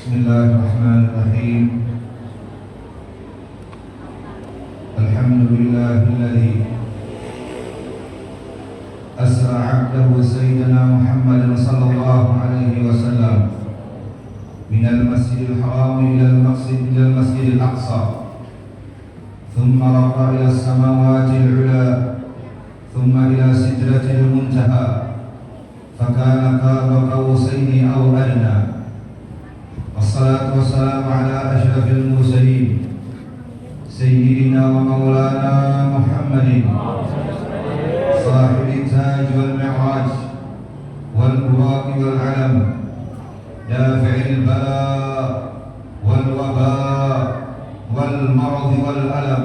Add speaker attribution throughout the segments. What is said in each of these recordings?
Speaker 1: Bismillahirrahmanirrahim. Alhamdulillahilladzi asra 'abdahu sayyidina Muhammadan sallallahu alaihi wasallam minal masjidil haram ilal masjidil aqsa thumma rafa'a ila as-samawati al-'ula thumma ila sidratil muntaha fakana qaba qawsaini aw adna. Wassalatu wassalamu ala asyrafil mursalin sayyidina wa maulana Muhammadin sahibil taj wal mi'raj wal buraq wal alam dafi'il bala wal waba wal marad wal alam.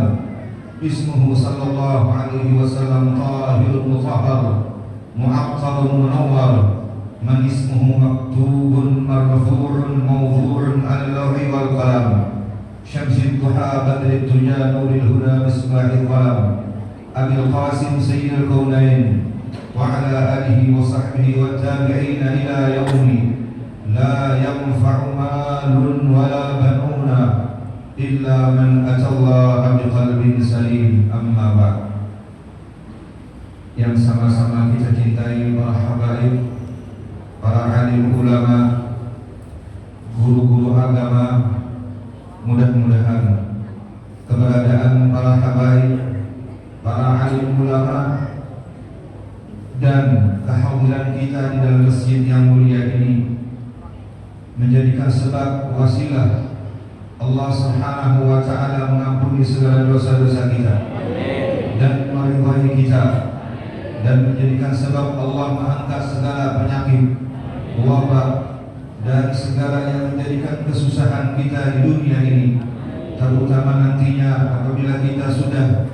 Speaker 1: Ismuhu sallallahu alaihi wasallam tahirun mutahhar mu'attarun munawwar. Man ismuhu maktubun marfu'un mawdu'un al-lawhi wal qalam. Syamsid duha badrid dunya nuril huda misbahil qalam. Abil Qasim sayyidul kaunain wa ala alihi wa sahbihi wa tabi'ina ila yaumi la yanfa'u malun wa la banuna illa man atallaha biqalbin salim. Amma ba'd. Yang sama-sama kita cintai para habaib, para alim ulama, guru-guru agama, mudah-mudahan keberadaan para habaib, para alim ulama dan kehadiran kita di dalam masjid yang mulia ini menjadikan sebab wasilah Allah Subhanahu wa taala mengampuni segala dosa-dosa kita dan meridhai kita, dan menjadikan sebab Allah mengangkat segala penyakit, wabah dan segala yang menjadikan kesusahan kita di dunia ini, terutama nantinya apabila kita sudah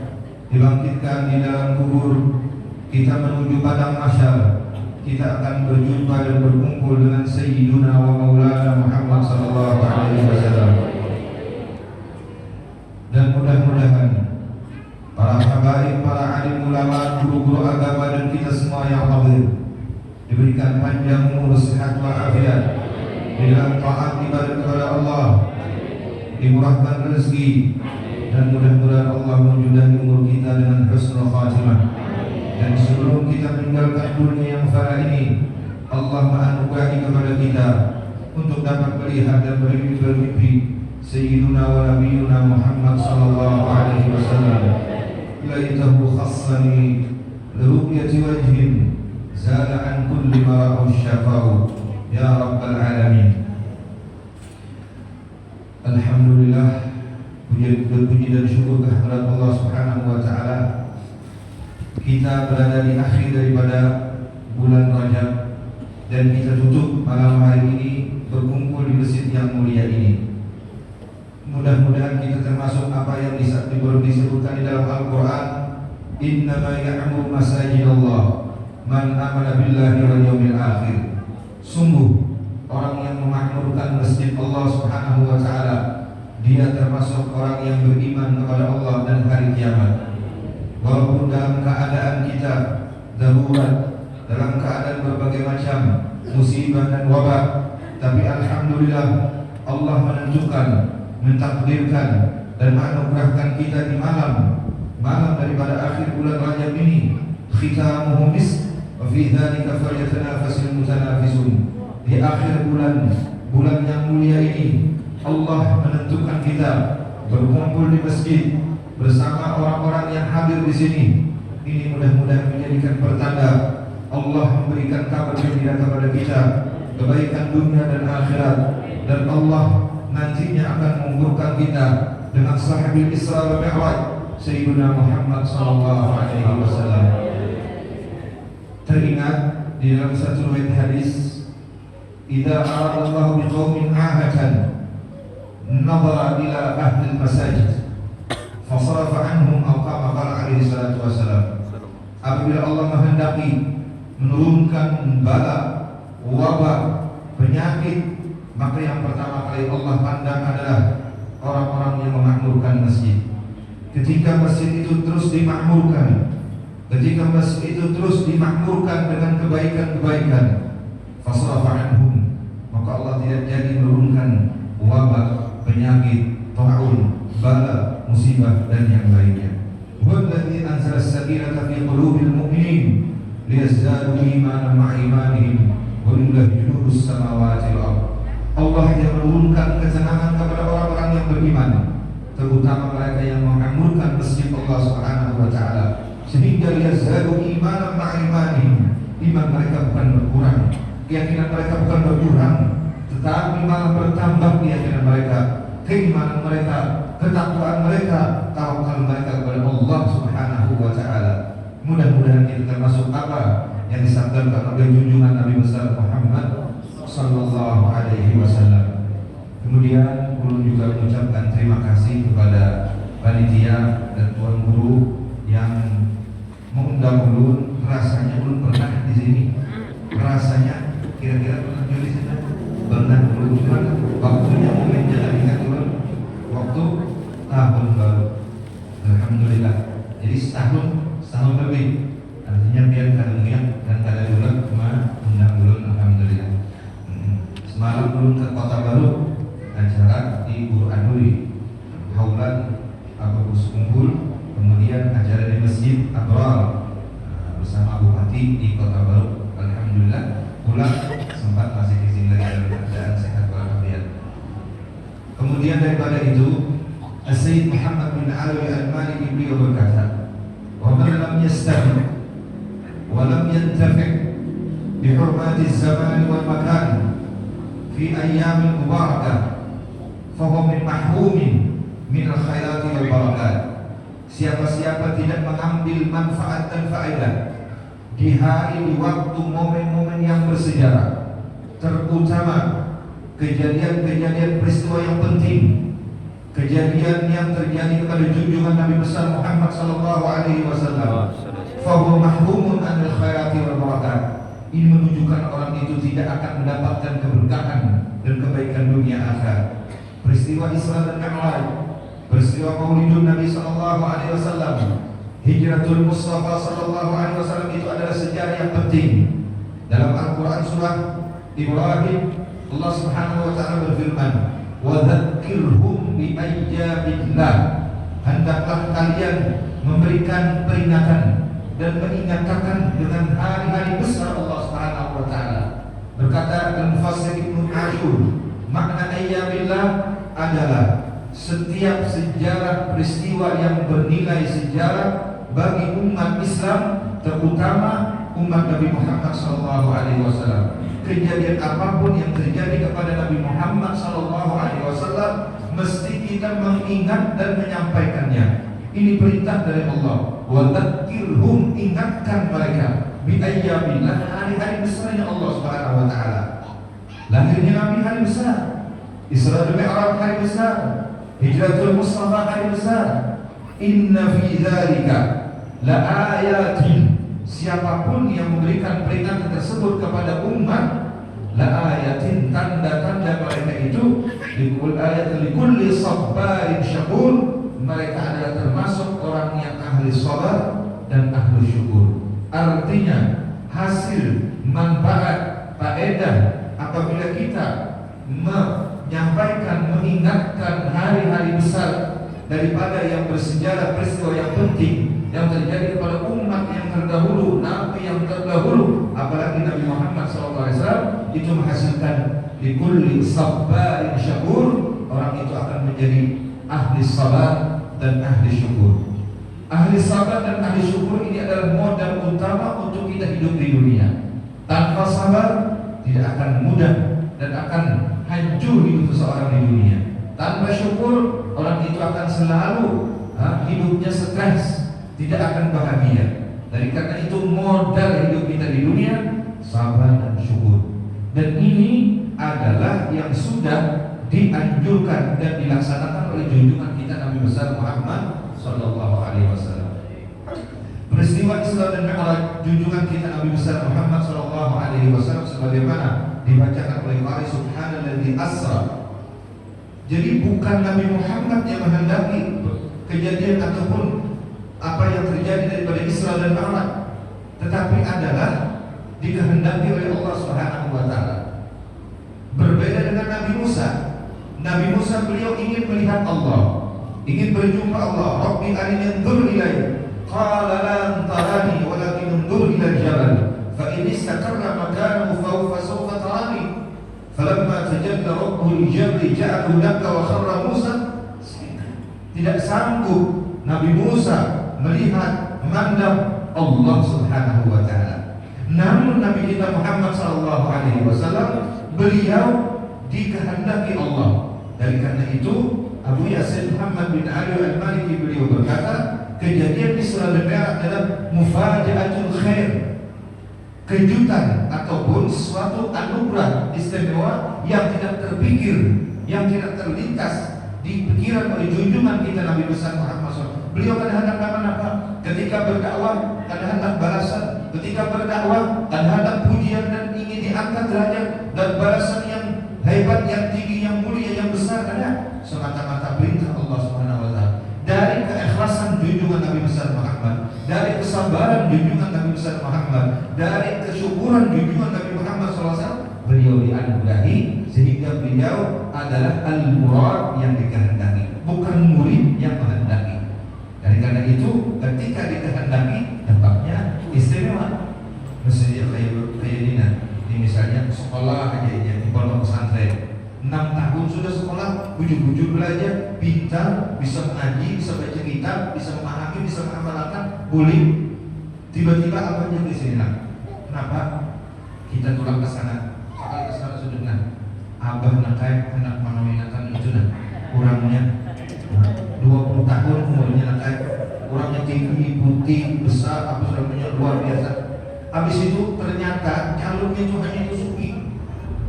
Speaker 1: dibangkitkan di dalam kubur, kita menuju padang mahsyar, kita akan berjumpa dan berkumpul dengan Sayyiduna wa Maulana Muhammad sallallahu alaihi wasallam. Dan mudah-mudahan para habaib, para alim ulama, guru-guru agama dan kita semua yang hadir diberikan panjang umur, sehat walafiat di dalam taat ibadah kepada Allah, dimurahkan rezeki, dan mudah-mudahan Allah menjudahi umur kita dengan husnul khatimah. Dan sebelum kita meninggalkan dunia yang fana ini, Allah menganugerahi kepada kita untuk dapat melihat dan bermimpi Sayyiduna wa Nabiyuna Muhammad sallallahu alaihi wasallam. Laitahu khassani liru'yati wajhin zala an kulli ma ra'u syafa'u ya rabbal alamin. Alhamdulillah, puji dan syukur kehadirat Allah Subhanahu wa taala. Kita berada di akhir daripada bulan Rajab dan kita tutup malam hari ini berkumpul di masjid yang mulia ini. Mudah-mudahan kita termasuk apa yang disebutkan di dalam Al-Quran, innama ya'muru masajidallah man amana billahi wal yawmil akhir. Sungguh orang yang memakmurkan masjid Allah Subhanahu wa taala, dia termasuk orang yang beriman kepada Allah dan hari kiamat. Walaupun dalam keadaan kita darurat, dalam keadaan berbagai macam musibah dan wabah, tapi alhamdulillah Allah menentukan, mentakdirkan dan menganugerahkan kita di malam daripada akhir bulan Rajab ini, khitamuhu misk wa fi dzalika falyatanafasul mutanafisun. Di akhir bulan yang mulia ini Allah menentukan kita berkumpul di masjid bersama orang-orang yang hadir di sini. Ini mudah-mudahan menjadikan pertanda Allah memberikan kabar gembira kepada kita, kebaikan dunia dan akhirat, dan Allah nantinya akan mengumpulkan kita dengan sahabil Isra wal Mi'raj Sayyidina Muhammad sallallahu alaihi wasallam. Teringat di dalam satu riwayat hadis, idza arada Allah biqaumin ahatan nadhara ila ahli al-masajid fasarafa anhum aw kama qala alaihi salatu wasallam. Apabila Allah menghendaki menurunkan bala, wabah, penyakit, maka yang pertama kali Allah pandang adalah orang-orang yang memakmurkan masjid. Ketika masjid itu terus dimakmurkan, ketika masjid itu terus dimakmurkan dengan kebaikan-kebaikan, fasrafa anhum, maka Allah tidak jadi menurunkan penyakit, taun, bala, musibah dan yang lainnya. Walladzi anzala as-sakinata fi qulubil mu'minin liyazdadu imanan ma'a imanihim walillahi junudus samawati wal ardh. Allah yang menurunkan kesenangan kepada orang-orang yang beriman, terutama mereka yang mengamurkan masjid Allah Subhanahu wa taala, sehingga liyazdadu imanan ma'a imanihim. Iman mereka bukan berkurang, keyakinan mereka bukan berkurang, tetapi malah bertambah keyakinan mereka, keimanan mereka, ketakwaan mereka, tawakal mereka kepada Allah Subhanahu wa taala. Mudah-mudahan kita termasuk apa yang disabdakan oleh junjungan Nabi besar Muhammad sallallahu alaihi wasallam. Kemudian ulun juga mengucapkan terima kasih kepada panitia dan tuan guru yang mengundang ulun. Rasanya ulun pernah di sini. Rasanya kira-kira pernah di sini. Pernah ulun, cuma waktunya momennya tidak ingat ulun. Waktu tahun baru. Alhamdulillah. Jadi setahun lebih. Artinya biar kadang-kadang dan kadang-kadang cuma undang ulun. Alhamdulillah. Semalam ulun ke Kota Baru, acara di Guru Adui, Haulan Abu Kumpul, kemudian acara di Masjid Abral bersama Bupati di Kota Baru. Alhamdulillah pulang sempat masih di sini lagi dalam keadaan sehat walafiat. Kemudian daripada itu, Sayyid Muhammad bin Alawi Al-Maliki beliau berkata, "Wa man lam yastami wa lam yantafi' bi hurmati az-zaman wal makan fi ayyam mubarakah fa huwa min mahrumin min al-khairat wal barakat." Siapa-siapa tidak mengambil manfaat dan faedah di hari, di waktu, momen-momen yang bersejarah, terutama kejadian-kejadian peristiwa yang penting, kejadian yang terjadi kepada junjungan Nabi besar Muhammad sallallahu alaihi wasallam, fa huwa mahrumun anil khairati wal barakat. Ini menunjukkan orang itu tidak akan mendapatkan keberkahan dan kebaikan dunia akhirat. Peristiwa Isra dan Mi'raj, peristiwa Maulidun Nabi sallallahu alaihi wasallam, Hijratul Mustafa sallallahu alaihi wasallam itu adalah sejarah yang penting. Dalam Al-Qur'an surah Ibrahim, Allah Subhanahu wa taala berfirman, "Wa dzakkirhum bi ayyamillah." Hendaklah kalian memberikan peringatan dan mengingatkan dengan hari-hari besar Allah Subhanahu wa taala. Berkata Al-Mufassir Ibnu Ashur, makna ayyamillah adalah setiap sejarah peristiwa yang bernilai sejarah bagi umat Islam, terutama umat Nabi Muhammad SAW. Kejadian apapun yang terjadi kepada Nabi Muhammad SAW, mesti kita mengingat dan menyampaikannya. Ini perintah dari Allah. Wa dzakirhum, ingatkan mereka bi ayyamillah, hari-hari besarnya Allah Subhanahu wa taala. Lahirnya Nabi hari besar, Isra dan Mi'raj hari besar, Hijratul Mustafa hari besar. Inna fi dzalika la ayatin. Siapapun yang memberikan peringatan tersebut kepada umat, la ayatin, tanda-tanda mereka itu, likul ayat likulli sabarin syakur, mereka adalah termasuk orang yang ahli sabar dan ahli syukur. Artinya hasil, manfaat, faedah apabila kita menyampaikan, mengingatkan hari-hari besar daripada yang bersejarah, peristiwa yang penting yang terjadi kepada umat yang terdahulu, Nabi yang terdahulu, apalagi Nabi Muhammad SAW, itu menghasilkan likulli sabarin syakur, orang itu akan menjadi ahli sabar dan ahli syukur. Ahli sabar dan ahli syukur ini adalah modal utama untuk kita hidup di dunia. Tanpa sabar tidak akan mudah dan akan hancur hidup seseorang di dunia. Tanpa syukur, orang itu akan selalu hidupnya stres, tidak akan bahagia. Dari karena itu modal hidup kita di dunia sabar dan syukur. Dan ini adalah yang sudah dianjurkan dan dilaksanakan oleh junjungan kita Nabi besar Muhammad sallallahu alaihi wasallam. Peristiwa Isra dan Mi'raj junjungan kita Nabi besar Muhammad sallallahu alaihi wasallam sebagaimana dibacakan oleh qari subhanalladzi asra. Jadi bukan Nabi Muhammad yang menghendaki kejadian ataupun apa yang terjadi daripada Isra dan Mi'raj, tetapi adalah dikehendaki oleh Allah Subhanahu wa taala. Berbeda dengan Nabi Musa. Nabi Musa beliau ingin melihat Allah, ingin berjumpa Allah. Rabbi arini anzur ilayya. Qala lan tarani walakin anzur ila al-jabal fa in istaqarra makanahu fa sawfa tarani. Falamma tajalla rabbuhu al-jabal ja'alahu dakka wa kharra Musa. Tidak sanggup Nabi Musa melihat memandang Allah Subhanahu wa taala. Namun Nabi kita Muhammad sallallahu alaihi wasallam beliau dikehendaki Allah. Dari karena itu Abu Yasin Muhammad bin Ali Al-Maliki beliau berkata, kejadian di Surah Al-Mi'raj adalah mufaja'atul khair, kejutan ataupun suatu anugerah istimewa yang tidak terpikir, yang tidak terlintas di pikiran oleh junjungan kita Nabi besar Muhammad SAW. Beliau kadang-kadang apa? Ketika berdakwah kadang-kadang balasan, ketika berdakwah kadang-kadang pujian dan ingin diangkat derajat dan balasan yang hebat, yang tinggi, yang mulia, yang besar ada semata-mata perintah Allah Subhanahu wa taala. Dari keikhlasan junjungan Nabi besar Muhammad, dari kesabaran junjungan Nabi besar Muhammad, dari kesyukuran junjungan Nabi Muhammad SAW, beliau dianugerahi sehingga beliau adalah al-murad yang dikehendaki, bukan murid yang menghendaki. Dari karena itu ketika dikehendaki tempatnya istimewa. Misalnya kayak ini misalnya sekolah aja ya, di pondok pesantren 6 tahun sudah sekolah, bujur-bujur belajar, pintar, bisa mengaji, bisa baca kitab, bisa memahami, bisa mengamalkan, boleh. Tiba-tiba abahnya di sini lah. Kenapa? Kita tulang ke sana. Soal ke sana sudah nah. Abah nakai anak mengawinkan itu nah. Kurangnya 20 tahun umurnya nakai. Kurangnya tinggi, putih, besar, apa namanya luar biasa. Habis itu ternyata calonnya itu hanya itu supi.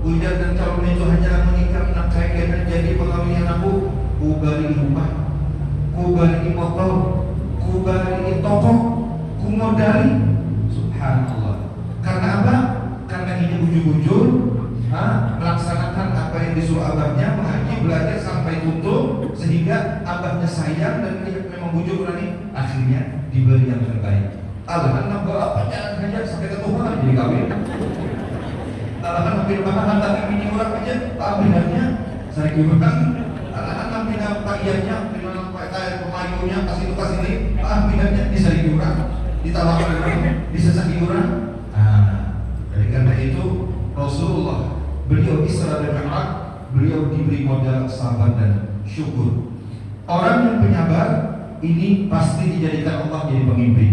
Speaker 1: Ujar dan calonnya itu hanya menikah nakai kena jadi pengawinnya aku. Kubari rumah, kubari motor, kubari toko, kumodali. Subhanallah. Karena apa? Karena ini ujung-ujung melaksanakan apa yang disuruh abahnya, mengaji, belajar sampai tutup, sehingga abahnya sayang dan dia memang bujuk berani, akhirnya diberi yang terbaik. Alhamdulillah bapak jangan ngajak sampai ke Tuhan jadi kawin. Alhamdulillah bapak tapi bini orang aja, abahnya saya gimana? Alhamdulillah pak ianya, dengan pak pemayunya kasih itu kasih ini, abahnya disari orang, ditawarkan orang, disesaki orang. Dari karena itu Rasulullah beliau Isra dan Mi'raj, beliau diberi modal sabar dan syukur. Orang yang penyabar ini pasti dijadikan Allah jadi pemimpin.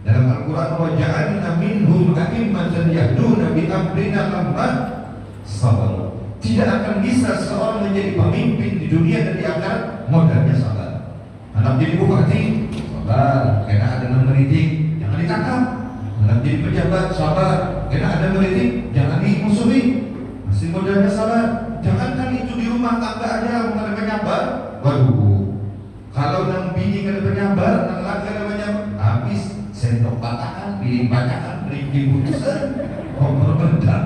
Speaker 1: Dalam Al-Quran, wa ja'alna minhum a'immatan yahduna bi amrina lamma sabar. Tidak akan bisa seorang menjadi pemimpin di dunia dan di akhirat modalnya sabar. Anak jadi bupati sabar, karena ada yang meritik jangan ditangkap. Anak jadi pejabat sabar, karena ada meritik jangan dimusuhi. Masih modalnya sabar. Jangankan itu di rumah tangga aja bukan ada penyabar. Waduh, kalau nang bini kada penyabar, nang laki kada penyabar, habis sendok batakan, piring batakan, piring putusan, kompor bedak.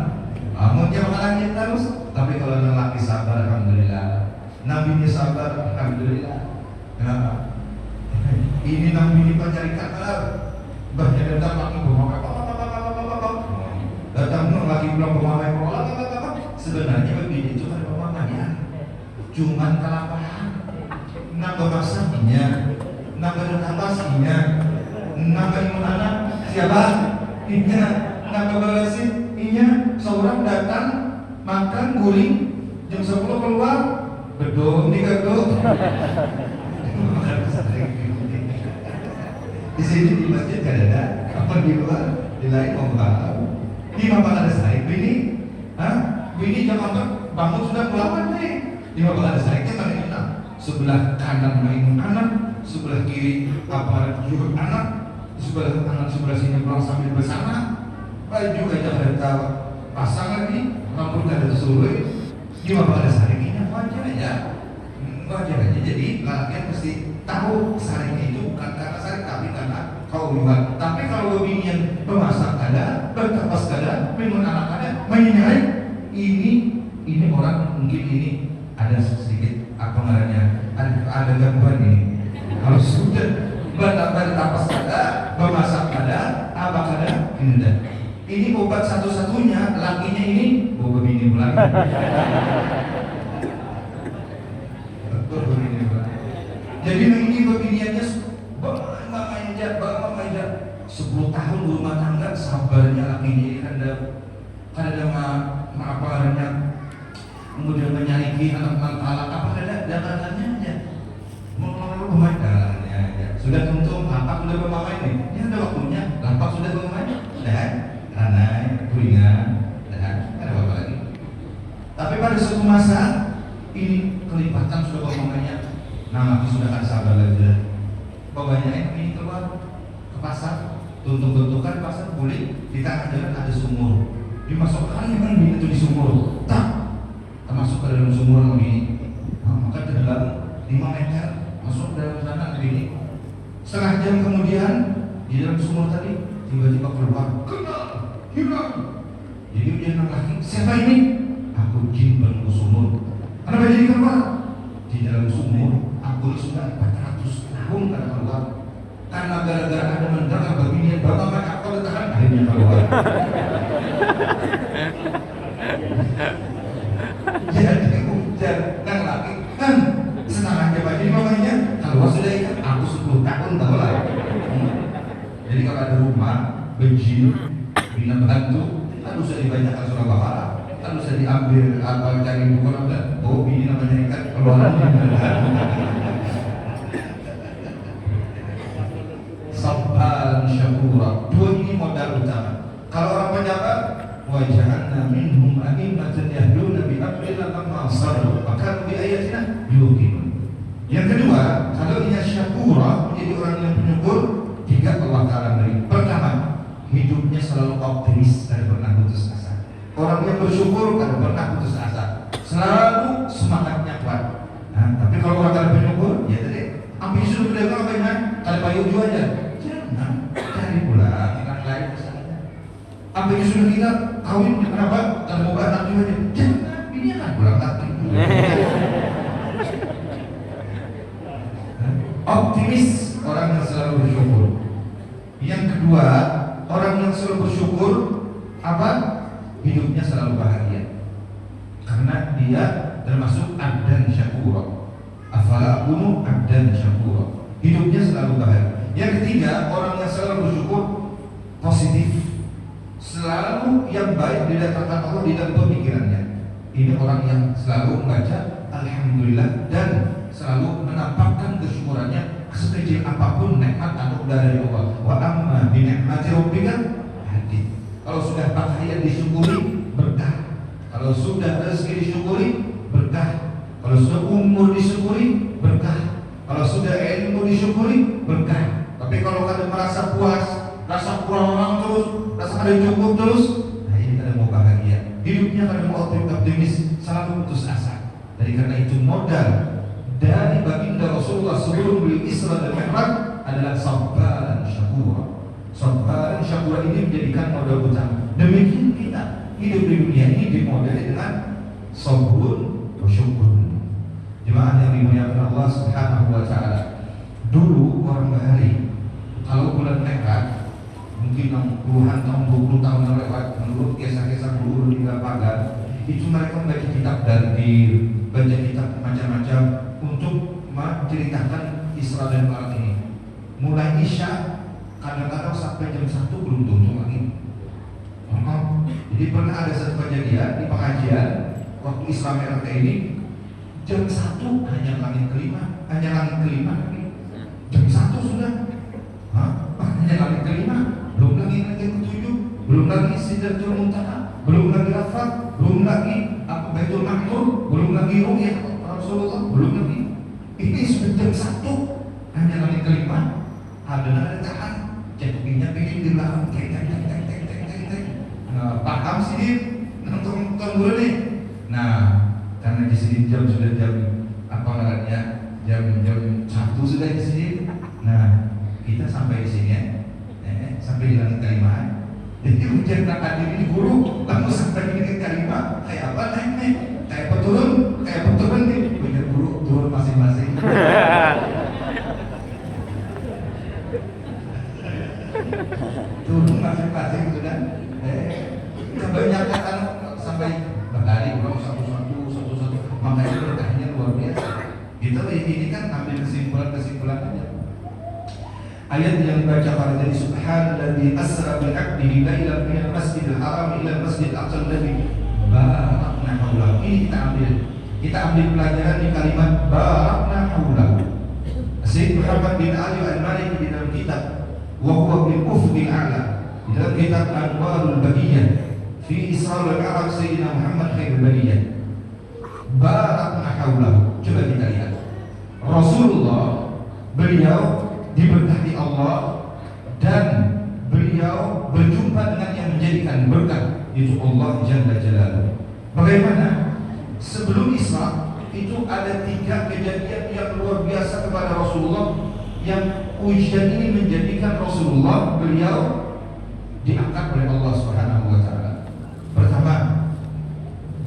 Speaker 1: Amun dia mengalami terus. Tapi kalau nang laki sabar, alhamdulillah. Nabinya sabar, alhamdulillah. Kenapa? Ini nang bini pancari kabar. Bahnya datang lagi pemamai, datang lagi pulang pemamai, sebenarnya begini itu kan pemamaian, cuman kelaparan, nambah masaknya, nambah rekapasinya, nambah anak siapa? Inya, nambah balasin, inya, seorang datang makan guling, jam 10 keluar, bedong di gedung. Di sini di masjid kan ada, apa di luar, di lain membahas. Di mana ada saya, bini, bini jangan bangun sudah melawan nih. Di mana ada saya, kita enak. Sebelah kanan main anak, sebelah kiri apa juga anak, sebelah kanan sebelah sini pulang sambil bersama. Baju aja kereta pasang lagi, rambut ada sesuai. Di mana ada saya, ini wajar aja, wajar aja. Jadi laki mesti tahu saringnya itu bukan karena saring tapi karena kau juga. Tapi kalau bini yang pemasak ada, berkapas ada, minum anak ada, menyinari ini orang mungkin ini ada sedikit apa namanya ada gangguan ini. Kalau sudah berkapas ada, bermasak ada, apa ada, ini obat satu-satunya lakinya ini, bini pulang. 10 tahun rumah tangga sabarnya laki ini kan ada maaparannya, kemudian menyaliki anak talak apa ada dagangannya aja, mau pemainannya ya. Sudah tentu lapak sudah bermain nih, ini ada waktunya lapak sudah bermain, dan ranai kuringan dan ada apa lagi. Tapi pada suatu masa ini kelipatan sudah bermainnya, nama sudah kan sabar lagi. Bapaknya ini keluar ke pasar, tuntung-tuntukan pasar boleh di tengah jalan ada sumur, dimasukkan yang ini itu di sumur, tak termasuk ke dalam sumur begini, maka ke dalam 5 meter masuk dalam sana begini. Setengah jam kemudian di dalam sumur tadi tiba-tiba keluar, kenal, hilang. Jadi dia laki, siapa ini? Aku jin penunggu sumur. Kenapa jadi keluar? Di dalam sumur aku sudah 400 tahun kada keluar. Karena gara-gara ada mendengar begini, bapak aku ditahan akhirnya keluar. Jadi ujar kan laki kan setengah jam aja mamanya kalau sudah ikat aku 10 tahun tahu lah. Jadi kalau ada rumah bejin bina bantu kan usah dibanyakan surah Baqarah, kan usah diambil apa cari buku dan oh ini namanya ikat keluar. Sabban syakura, dua ini modal utama. Kalau orang pejabat waja'alna minhum a'immatan yahduna bi amrina lamma sabaru wa kanu bi ayatina yuqinun. Yang kedua, kalau ia syakura, menjadi orang yang penyukur, 3 Allah Ta'ala beri. Pertama, hidupnya selalu optimis dan pernah putus asa. Orang yang bersyukur tidak pernah putus asa, selalu semangatnya kuat. Nah, tapi kalau orang tidak penyukur, ya tadi ambil sudah berdagang banyak, kalau payu jual aja, jangan cari pula ikan lain misalnya. Ambil sudah kita kawin kenapa? Kalau mau beranak juga aja, jangan ini akan pulang lagi. Optimis orang yang selalu bersyukur. Yang kedua, orang yang selalu bersyukur apa? Hidupnya selalu bahagia. Karena dia termasuk abdan syakura. Afala akunu abdan syakura. Hidupnya selalu bahagia. Yang ketiga, orang yang selalu bersyukur positif. Selalu yang baik didatangkan Allah di dalam pemikirannya. Ini orang yang selalu membaca alhamdulillah dan selalu menampakkan kesyukurannya sekecil apapun nikmat anugerah dari Allah. Wa amma bi ni'mati rabbika hadith. Kalau sudah pakaian disyukuri berkah, kalau sudah rezeki disyukuri berkah, kalau sudah umur disyukuri berkah, kalau sudah ilmu disyukuri berkah. Tapi kalau kada merasa puas, rasa kurang orang terus, rasa kada cukup terus, nah ini kada mau bahagia. Hidupnya kada mau optimis, selalu putus asa. Jadi karena itu modal dari baginda Rasulullah sebelum beliau Isra dan Mi'raj adalah sabaran syakura. Sabaran syakura ini menjadikan modal utama. Demikian kita hidup di dunia ini dimodali dengan sabrun wa syukur. Jemaah yang dimuliakan Allah Subhanahu wa taala. Dulu orang Bahari kalau bulan nekat mungkin 60-an tahun 20 tahun yang lewat menurut kisah-kisah dulu di Pagar itu mereka membaca kitab Dardir, baca kitab macam-macam untuk menceritakan Isra dan Mi'raj ini. Mulai Isya kadang-kadang sampai jam 1 belum tuntung lagi. Jadi pernah ada satu kejadian di pengajian waktu Isra Mi'raj ini jam 1 hanya langit kelima lagi. Jam 1 sudah. Hanya langit kelima, belum lagi langit ketujuh, belum lagi Sidratul Muntaha, belum lagi Arafat, belum lagi Baitul Ma'mur, belum lagi Ru'yah Rasulullah, belum lagi. Ini sudah jam 1 hanya langit kelima. Ada tahan, jatuhnya pengen di belakang, paham sih dia, nonton dulu nih. Nah, karena di sini jam sudah jam apa namanya, jam 1 sudah di sini. Nah, kita sampai di sini ya, sampai di langit kelima. Jadi hujan hadir ini guru, lalu sampai di langit kelima, kayak apa naik, kayak peturun nih, hujan guru turun masing-masing. Turun masing-masing sudah. Kebanyakan sampai berkali ulang satu-satu, makanya berkahnya luar biasa. Itu ini kan ambil kesimpulan aja. Ayat yang dibaca pada tadi, subhanalladzi asra bi 'abdihi lailan minal masjidil haram ila masjidil aqsal ladzi barakna haulahu. Ini kita ambil pelajaran di kalimat barakna haulahu. Sayyid Muhammad bin Ali al-Maliki di dalam kitab wa huwa bil ufqil a'la, di dalam kitab Anwarul Badiyah fi Isra wal Mi'raj Sayyidina Muhammad khairul bariyah, barakna haulahu. Coba kita lihat, Rasulullah beliau diberkati Allah dan beliau berjumpa dengan yang menjadikan berkah, yaitu Allah Jalla Jalaluhu. Bagaimana? Sebelum Isra itu ada 3 kejadian yang luar biasa kepada Rasulullah, yang ujian ini menjadikan Rasulullah beliau diangkat oleh Allah Subhanahu wa taala. Pertama,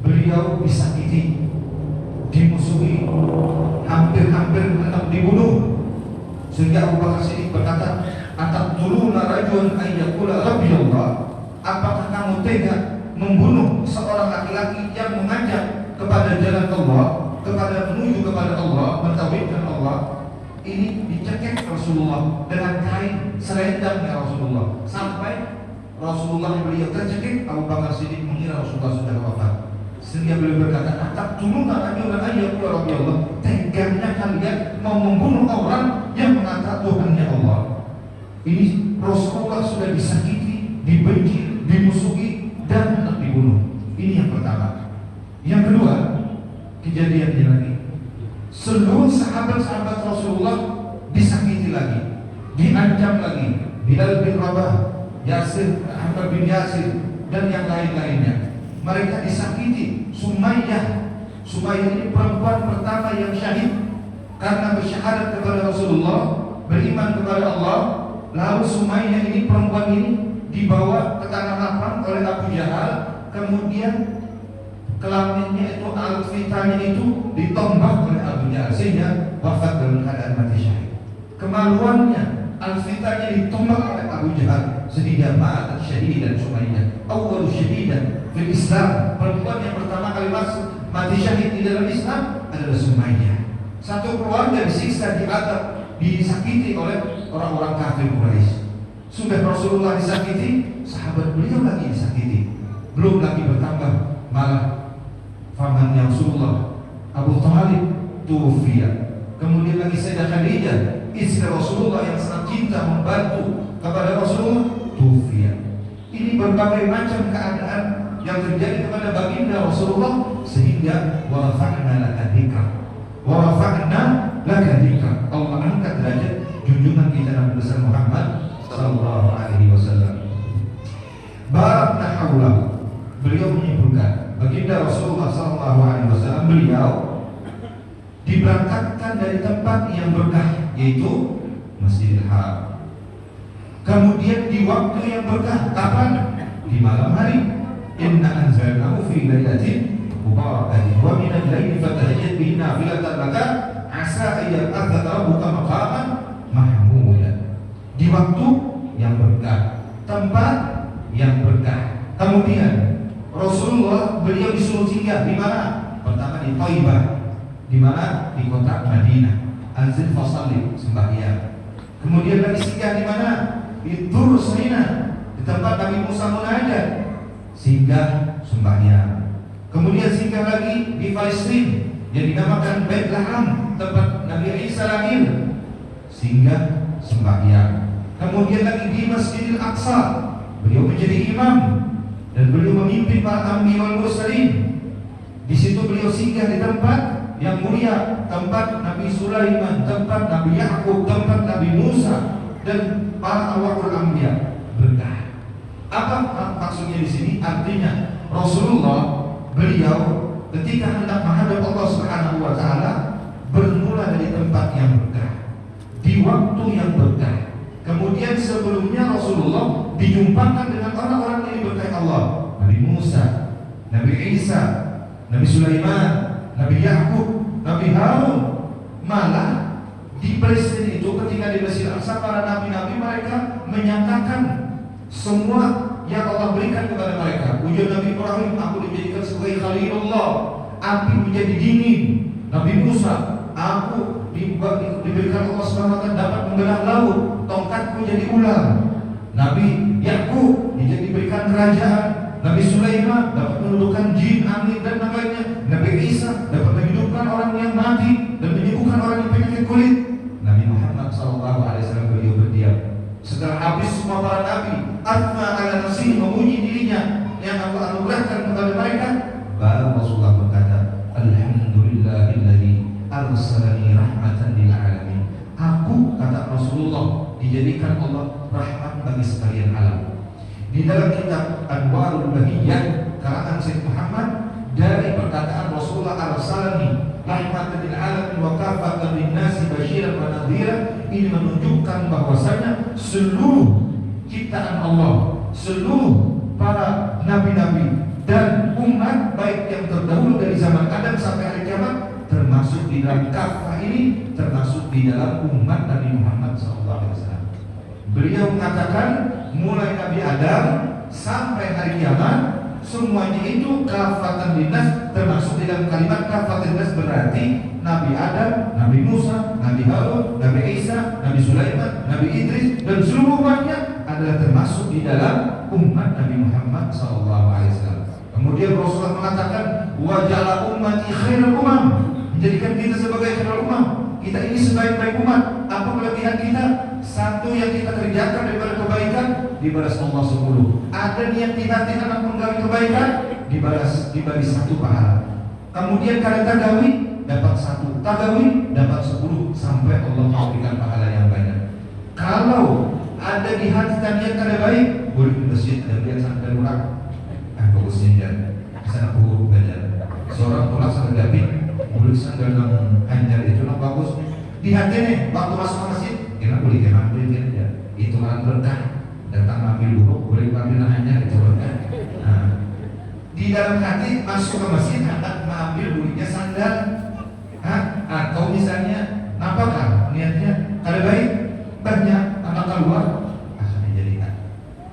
Speaker 1: beliau disakiti, dimusuhi, hampir hendak dibunuh. Sehingga Abu Bakar Siddiq berkata, "Ataqtuluna rajulan ay yaqula rabbi Allah?" Apakah kamu tega membunuh seorang laki-laki yang mengajak kepada jalan Allah, kepada menuju kepada Allah, mentauhidkan Allah? Ini dicekik Rasulullah dengan kain selendangnya Rasulullah, sampai Rasulullah beliau tercekik. Abu Bakar Siddiq mengira Rasulullah sudah wafat. Sehingga beliau berkata, "Ataqtuluna rajulan ay yaqula rabbi Allah?" Teganya kalian mau membunuh orang yang mengatakan Tuhannya Allah. Ini Rasulullah sudah disakiti, dibenci, dimusuhi, dan hendak dibunuh. Ini yang pertama. Yang kedua, kejadiannya lagi, seluruh sahabat-sahabat Rasulullah disakiti lagi, diancam lagi. Bilal bin Rabah, Yasir, Ammar bin Yasir, dan yang lain-lainnya, mereka disakiti. Sumayyah ini perempuan pertama yang syahid karena bersyahadat kepada Rasulullah, beriman kepada Allah. Lalu Sumayyah ini, perempuan ini, dibawa ke tanah lapang oleh Abu Jahal. Kemudian kelaminnya itu, alfitanya itu ditombak oleh Abu Jahal sehingga wafat dalam keadaan mati syahid. Kemaluannya, alfitanya ditombak oleh Abu Jahal sehingga mati syahid. Dan Sumayyah awwalu syahidan fil Islam, perempuan yang pertama kali mati syahid di dalam Islam adalah Sumayyah. Satu keluarga disiksa, diadab, disakiti oleh orang-orang kafir Quraisy. Sudah Rasulullah disakiti, sahabat beliau lagi disakiti. Belum lagi bertambah, malah pamannya Rasulullah, Abu Thalib, tuwfiya. Kemudian lagi Sayyidah Khadijah, istri Rasulullah yang sangat cinta membantu kepada Rasulullah, tuwfiya. Ini berbagai macam keadaan yang terjadi kepada baginda Rasulullah, sehingga wa rafa'na laka dzikra, wa rafa'na laka dzikra. Allah angkat derajat junjungan kita Nabi besar Muhammad sallallahu alaihi wasallam. Barakna haulahu. Beliau menyimpulkan, baginda Rasulullah sallallahu alaihi wasallam beliau diberangkatkan dari tempat yang berkah, yaitu Masjidil Haram. Kemudian di waktu yang berkah, kapan? Di malam hari. Inna anzalnahu fi lailatin mubarakatin wa min al-laili fatahajjad bihi nafilatan laka asa an yab'athaka rabbuka maqaman mahmuda. Di waktu yang berkah, tempat yang berkah. Kemudian Rasulullah beliau disuruh singgah di mana? Pertama di Thaibah, di mana? Di kota Madinah. Anzil fasalli, sembahyang. Kemudian lagi singgah di mana? Di Tur Saina, di tempat Nabi Musa munajat, singgah sembahyang. Kemudian singgah lagi di Palestina yang dinamakan Bait Laham, tempat Nabi Isa lahir, singgah sembahyang. Kemudian lagi di Masjidil Aqsa, beliau menjadi imam dan beliau memimpin para nabi wal mursalin. Di situ beliau singgah di tempat yang mulia, tempat Nabi Sulaiman, tempat Nabi Yakub, tempat Nabi Musa, dan para awakul anbiya. Berkah. Apa maksudnya di sini? Artinya Rasulullah beliau ketika hendak menghadap Allah Subhanahu wa taala bermula dari tempat yang berkah, di waktu yang berkah. Kemudian sebelumnya Rasulullah dijumpakan dengan orang-orang yang diberkahi Allah, Nabi Musa, Nabi Isa, Nabi Sulaiman, Nabi Yakub, Nabi Harun. Malah di Palestina itu ketika di Masjidil Aqsa, para nabi-nabi mereka menyatakan semua yang Allah berikan kepada mereka. Ujian Nabi Ibrahim, aku dijadikan sebagai Khalilullah, api menjadi dingin. Nabi Musa, aku diberikan Allah SWT dapat mengbelah laut, tongkatku jadi ular. Nabi Yakub diberikan kerajaan. Nabi Sulaiman dapat menundukkan jin, angin dan lainnya. Nabi Isa dapat menghidupkan orang yang mati dan menyembuhkan orang yang penyakit kulit. Nabi Muhammad SAW beliau berdiam. Setelah habis semua para nabi, atma ala nafsi, memuji dirinya yang Allah anugerahkan kepada mereka, baru Rasulullah berkata, Alhamdulillahilladzi arsalani rahmatan lil alamin. Aku, kata Rasulullah, dijadikan Allah rahmat bagi sekalian alam. Di dalam kitab Anwarul Bahiyah karangan Syekh Muhammad, dari perkataan Rasulullah arsalani rahmatan lil alamin wa kafatan linnasi basyiran wa nadhira, ini menunjukkan bahwasanya seluruh ciptaan Allah, seluruh para nabi-nabi dan umat baik yang terdahulu dari zaman Adam sampai hari kiamat termasuk di dalam kafah ini, termasuk di dalam umat Nabi Muhammad SAW. Beliau mengatakan mulai Nabi Adam sampai hari kiamat semuanya itu kafatan linnas, termasuk di dalam kalimat kafatan linnas berarti Nabi Adam, Nabi Musa, Nabi Harun, Nabi Isa, Nabi Sulaiman, Nabi Idris dan seluruh umatnya adalah termasuk di dalam umat Nabi Muhammad SAW. Kemudian Rasulullah mengatakan waja'ala ummati khairal umam, menjadikan kita sebagai khairal umam. Kita ini sebaik-baik umat. Apa kelebihan kita? Satu yang kita kerjakan daripada kebaikan dibalas Allah 10. Ada niat kita anak menggawi kebaikan dibagi 1 pahala. Kemudian kalian tagawi dapat 1, tagawi dapat 10 sampai Allah memberikan pahala yang banyak. Kalau ada di hati dan niat kada baik, boleh di masjid ada lihat sampai darurat. Bagusnya dan sana buruk belajar. Seorang tolak sangat gabit, boleh sandal yang hanyar itu nak bagus. Di hati nih, waktu masuk ke masjid, kena boleh ya. Itu orang berkah. Datang ambil buruk, boleh ambil hanyar itu berkah. Nah, di dalam hati masuk ke masjid hendak mengambil bulinya sandal. Atau misalnya, apakah niatnya? Kalau baik, banyak anak keluar. Dijadikan.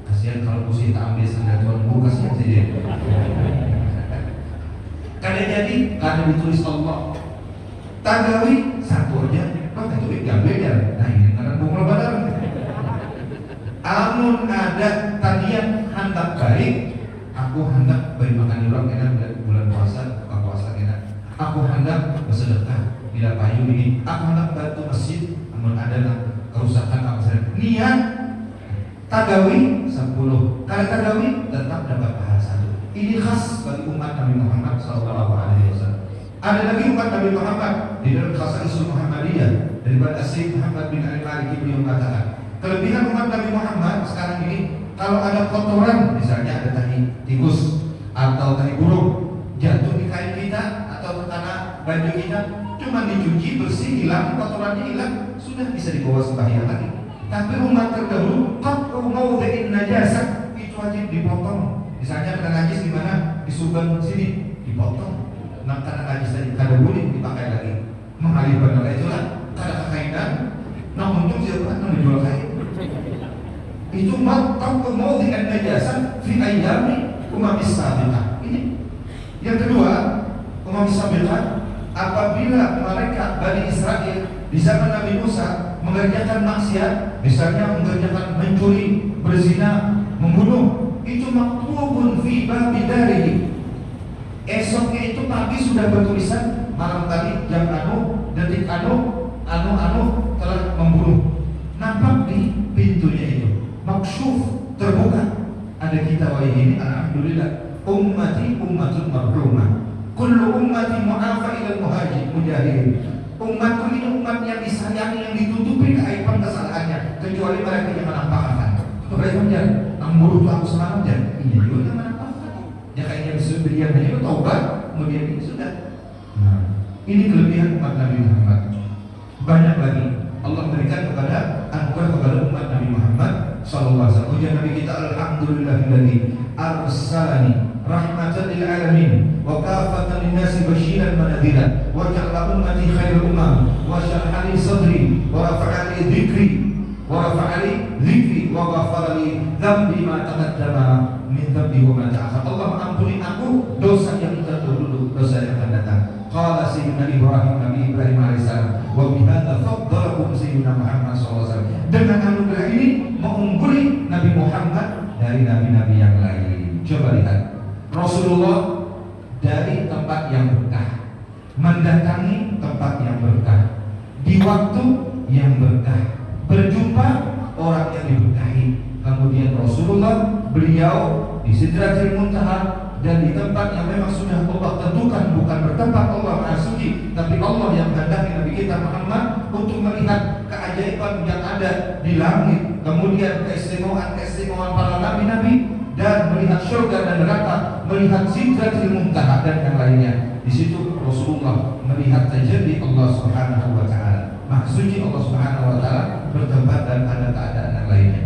Speaker 1: Kasihan kalau mesti tak ambil sandal Tuhan, kasihan saja. Kada jadi, kada ditulis Allah. Tagawi 1 aja, kok tulis gak beda. Nah ini karena bunga badar. Amun ada tanian hendak baik, aku hendak beri makan orang enak bulan puasa, buka puasa enak. Aku hendak bersedekah bila payu ini. Aku hendak bantu masjid, amun ada kerusakan apa saja. Niat tagawi 10. Kalau tagawi tetap dapat pahala 1. Ini khas bagi umat Nabi Muhammad SAW. Ada lagi umat Nabi Muhammad di dalam Khasaisul Muhammadiyah daripada Syekh Muhammad bin Ali Maliki, beliau mengatakan kelebihan umat Nabi Muhammad sekarang ini, kalau ada kotoran, misalnya ada tahi tikus atau tahi burung jatuh di kain kita atau tanah baju kita, cuma dicuci bersih, hilang kotorannya, hilang, sudah bisa dibawa sembahyang lagi. Tapi umat terdahulu qat'u mawdhi'in najasah itu wajib dipotong. Misalnya kena najis di mana? Di surban sini dipotong. Nah, karena najis tadi kada boleh dipakai lagi. Mengalihkan oleh itulah kada kekainan. Nah, untung siapa yang menjual kain. Itu qat'u mawdhi'in najasah fi ayyami umam sabiqah. Ini. Yang kedua, umam sabiqah apabila mereka Bani Israel di zaman Nabi Musa mengerjakan maksiat, misalnya mengerjakan mencuri, berzina, membunuh, itu maktubun fi babi darihi. Esoknya itu pagi sudah bertulisan malam tadi jam detik telah membunuh. Nampak di pintunya itu, maksyuf, terbuka. Ada kita ini, alhamdulillah. Ummati ummatun marhumah. Kullu ummati mu'afa ila mujahidin. Umatku ini umat yang disayangi, yang ditutupi keaiban kesalahannya, kecuali mereka yang menampakkan. Mereka yang buruk aku semangat ya, ini juga yang menampakkan. Ya kayaknya bisa berian hanya taubat, kemudian ini sudah. Nah, ini kelebihan umat Nabi Muhammad. Banyak lagi Allah berikan kepada anugerah kepada umat Nabi Muhammad SAW. Ujian Nabi kita, alhamdulillahilladzi arsalani rahmatan lil alamin wa kafatan linnasi basyiran wa nadhiran wa ja'ala ummati khairal umam wa syaraha li sadri wa rafa'a li dhikri wa ghafara li dhanbi ma taqaddama min dhanbi wa ma ta'akhkhara. Allah mengampuni aku dosa yang terdahulu, dosa yang akan datang. Qala sayyidina Sayyidina Ibrahim, Nabi Ibrahim alaihissalam. Wa bihadza faddalakum Sayyidina Muhammad sallallahu alaihi wasallam. Dengan anugerah ini mengungguli Nabi Muhammad dari nabi-nabi yang lain. Coba lihat, Rasulullah dari tempat yang berkah, mendatangi tempat yang berkah, di waktu yang berkah, berjumpa orang yang diberkahi. Kemudian Rasulullah, beliau di Sidratil Muntaha, dan di tempat yang memang sudah Allah tentukan, bukan bertempat Allah Maha Suci, tapi Allah yang menghendaki Nabi kita Muhammad untuk melihat keajaiban yang ada di langit, kemudian keistimewaan para nabi-nabi, dan melihat surga dan neraka, melihat Sidratil Muntaha dan yang lainnya. Di situ Rasulullah melihat terjadi Allah Subhanahu wa taala. Maha Suci Allah Subhanahu wa taala bertempat dan ada keadaan yang lainnya.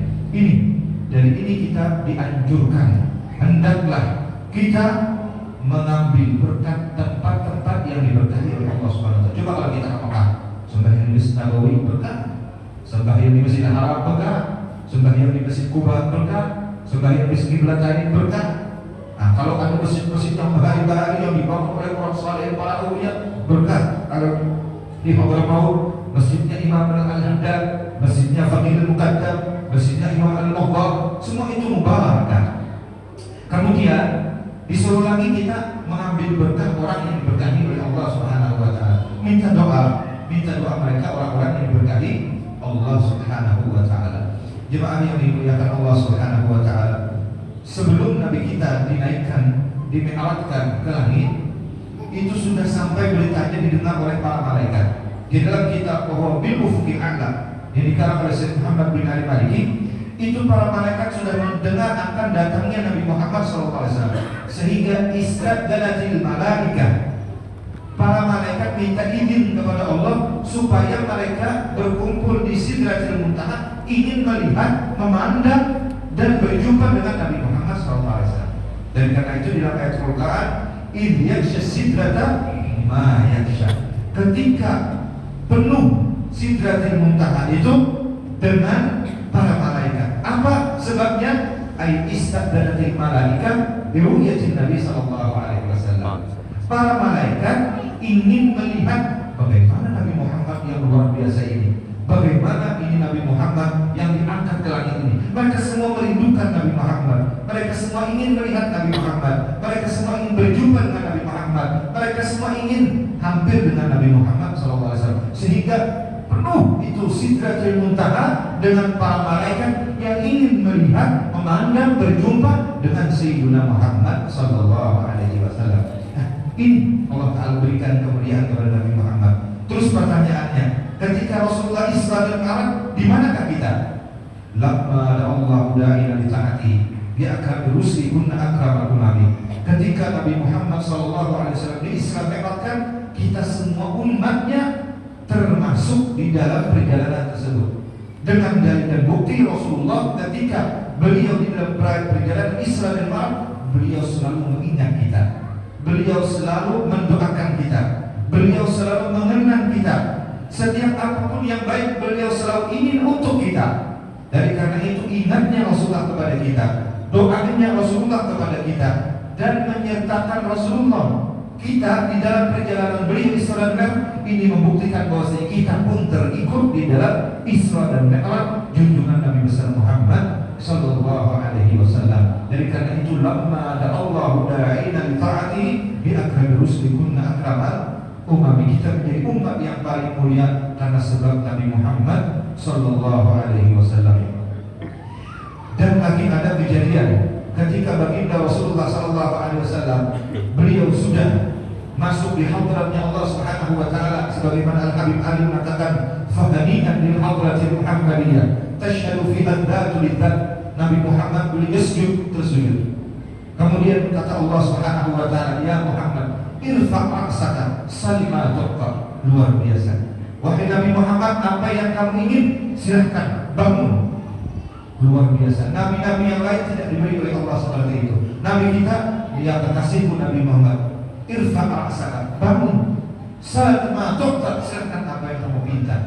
Speaker 1: Dari ini kita dianjurkan, hendaklah kita mengambil berkat tempat-tempat yang diberkahi oleh Allah Subhanahu wa taala. Coba kalau kita ke Mekah, sembahyang di Masjid Nabawi berkah, sembahyang di Masjid Haram berkah, sembahyang di Masjid Kuba berkah, sembahyang di Qiblatain berkah. Nah, kalau ada masjid-masjid yang bahari-bahari yang dibangun oleh orang saleh, para aulia, berkah. Kalau di Hadramaut, masjidnya Imam Al-Haddad, masjidnya Faqih Al-Muqaddam, masjidnya Imam Al-Mughbar, semua itu mubarakah. Kemudian disuruh lagi kita mengambil berkah orang yang diberkahi oleh Allah Subhanahu wa taala. Minta doa mereka, orang-orang yang diberkahi Allah Subhanahu wa taala. Jemaah yang dimuliakan Allah Subhanahu wa taala, sebelum Nabi kita dinaikkan, dimi'rajkan ke langit, itu sudah sampai beritanya didengar oleh para malaikat. Di dalam kitab bahwa bil ufuqil a'la yang dikarang oleh Syekh Muhammad bin Ali Maliki, itu para malaikat sudah mendengar akan datangnya Nabi Muhammad SAW, sehingga istadzalatil malaikah, para malaikat minta izin kepada Allah supaya mereka berkumpul di Sidratil Muntaha, ingin melihat, memandang dan berjumpa dengan Nabi Muhammad SAW. Dan karena itu di dalam ayat Al-Quran, idh yaghsha sidrata ma yaghsha, ketika penuh Sidratil Muntaha itu dengan para malaikat. Apa sebabnya? Ay istadzalatil malaikah bi ru'yatin Nabi sallallahu alaihi wasallam. Para malaikat ingin melihat bagaimana Nabi Muhammad yang luar biasa ini, bagaimana ini Nabi Muhammad yang diangkat ke langit ini. Mereka semua merindukan Nabi Muhammad, mereka semua ingin melihat Nabi Muhammad, mereka semua ingin berjumpa dengan Nabi Muhammad, mereka semua ingin hampir dengan Nabi Muhammad sallallahu alaihi wasallam. Sehingga penuh itu Sidratul Muntaha dengan para malaikat yang ingin melihat, memandang, berjumpa dengan Sayyidina Muhammad sallallahu alaihi wasallam. Nah, ini Allah Ta'ala berikan kemuliaan kepada Nabi Muhammad. Terus pertanyaannya, ketika Rasulullah Isra dan Mi'raj, di manakah kita? Lamma da'allahu da'ina li ta'ati bi akramir rusli kunna akramal umami. Ketika Nabi Muhammad sallallahu alaihi wasallam di Isra Mi'rajkan, kita semua umatnya termasuk di dalam perjalanan tersebut. Dengan dalil dan bukti Rasulullah ketika beliau di dalam perjalanan Isra dan Mi'raj, beliau selalu mengingat kita, beliau selalu mendoakan kita, beliau selalu mengenang kita. Setiap apapun yang baik beliau selalu ingin untuk kita. Dari karena itu ingatnya Rasulullah kepada kita, doanya Rasulullah kepada kita, dan menyertakan Rasulullah kita di dalam perjalanan beliau Isra dan Mi'raj ini membuktikan bahwasanya kita pun terikut di dalam Isra dan Mi'raj junjungan Nabi besar Muhammad sallallahu alaihi wasallam. Dari karena itu lamma da'allahu da'ina li ta'ati bi akramir rusli kunna akramal umami, kita menjadi umat yang paling mulia karena sebab Nabi Muhammad sallallahu alaihi wasallam. Dan lagi ada kejadian ketika baginda Rasulullah sallallahu alaihi wasallam beliau sudah masuk di hadratnya Allah Subhanahu wa taala, sebagaimana Al-Habib Ali mengatakan, fahani'an lil hadratil Muhammadiyah tashhadu fi adzatul lidzat. Nabi Muhammad beliau sujud, tersujud. Kemudian kata Allah Subhanahu wa taala, ya Muhammad irfa' ra'saka salima tuqa. Luar biasa. Wahai Nabi Muhammad, apa yang kamu ingin silahkan bangun. Luar biasa. Nabi-nabi yang lain tidak diberi oleh Allah seperti itu. Nabi kita, dia kekasihku Nabi Muhammad, irfa' ra'saka, bangun. Salima tuqa, silahkan apa yang kamu minta.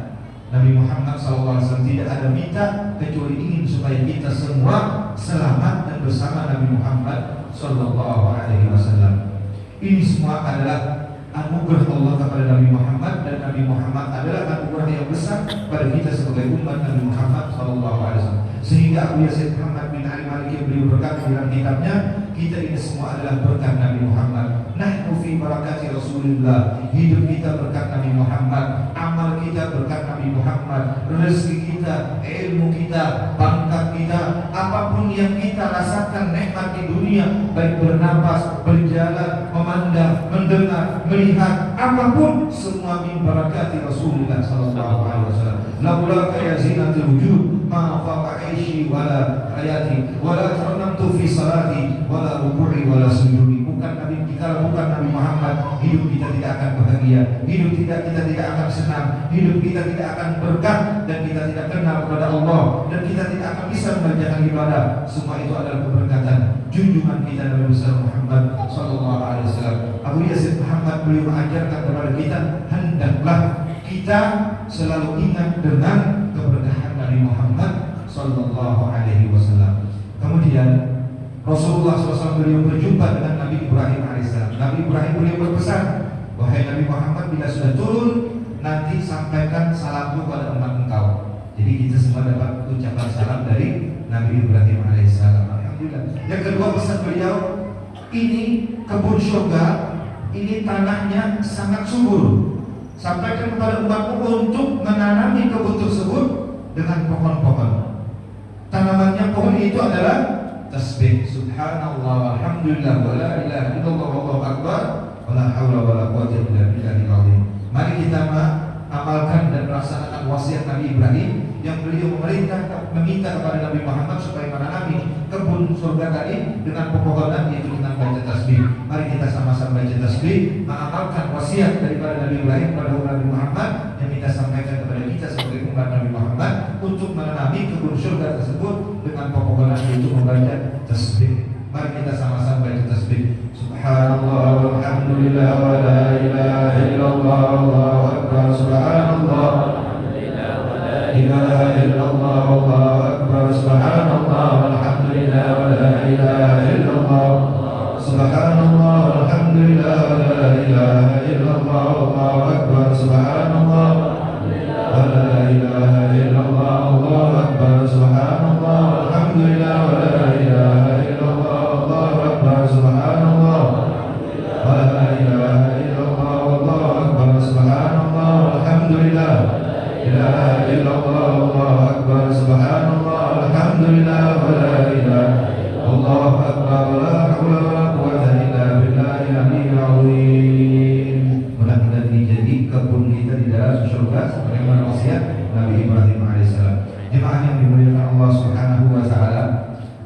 Speaker 1: Nabi Muhammad SAW tidak ada minta kecuali ingin supaya kita semua selamat dan bersama Nabi Muhammad SAW. Ini semua adalah anugerah Allah kepada Nabi Muhammad, dan Nabi Muhammad adalah anugerah yang besar pada kita sebagai umat Nabi Muhammad SAW. Sehingga Abu Yazid Muhammad bin Ali Maliki beliau berkata dalam kitabnya, kita ini semua adalah berkat Nabi Muhammad. Nahnu fi barakati Rasulillah. Hidup kita berkat Nabi Muhammad, amal kita berkat Nabi Muhammad, rezeki kita, ilmu kita, pangkat kita, apapun yang kita rasakan nikmat di dunia, baik bernapas, berjalan, memandang, mendengar, melihat, apapun semua min barakati Rasulullah sallallahu alaihi wasallam. Laula ya zinatul wujud ma faqa aishi wala hayati wala taramtu fi salati wala ruku'i wala sujudi. Bukan Nabi kita, bukan Nabi Muhammad, hidup kita tidak akan bahagia, hidup kita tidak akan senang, hidup kita tidak akan berkah, dan kita tidak kenal kepada Allah, dan kita tidak akan bisa mengerjakan ibadah. Semua itu adalah keberkatan junjungan kita Nabi besar Muhammad sallallahu alaihi wasallam. Abu Yazid Muhammad beliau mengajarkan kepada kita, hendaklah kita selalu ingat dengan keberkahan Nabi Muhammad sallallahu alaihi wasallam. Kemudian Rasulullah SAW beliau berjumpa dengan Nabi Ibrahim AS. Nabi Ibrahim beliau berpesan, wahai Nabi Muhammad, bila sudah turun nanti sampaikan salamku pada umat engkau. Jadi kita semua dapat ucapan salam dari Nabi Ibrahim AS. Alhamdulillah. Yang kedua pesan beliau, ini kebun surga, ini tanahnya sangat subur. Sampaikan kepada umatmu untuk menanami kebun tersebut dengan pohon-pohon. Tanamannya pohon itu adalah tasbih, subhanallah, alhamdulillah, wa la ilaha illallah, wallahu akbar, wa la haula wa la quwwata illa billahil azim. Mari kita amalkan dan melaksanakan wasiat Nabi Ibrahim yang beliau meminta kepada Nabi Muhammad supaya menanami kebun surga tadi dengan pepohonan, yaitu dengan baca tasbih. Mari kita sama-sama baca tasbih, mengamalkan wasiat daripada Nabi Ibrahim kepada Nabi Muhammad yang kita sampaikan kepada kita sebagai umat Nabi Muhammad untuk menanami kebun surga tersebut dengan pepohonan, yaitu membaca tasbih. Mari kita sama-sama baca tasbih. Subhanallah walhamdulillah wa la ilaha illallah wallahu akbar. Subhanallah la ilaha illallah wallahu akbar. Subhanallah walhamdulillah wa la ilaha illallah. Subhanallah walhamdulillah wa la ilaha illallah wallahu akbar. Subhanallah wa la ilaha illallah wallahu akbar. Subhanallah walhamdulillah wa la ilaha illallah wallahu akbar. Subhanallah wa la ilaha illallah wallahu akbar. Subhanallah walhamdulillah ilaha illallah wallahu akbar. Subhanallah walhamdulillah wa la ilaha illallah akbar. La haula wa la quwwata illa billahil aliyyil azim. Mudah-mudahan ini jadi kebun kita di dalam surga sebagaimana wasiat Nabi Ibrahim alaihissalam. Jemaah yang dimuliakan Allah Subhanahu wa taala,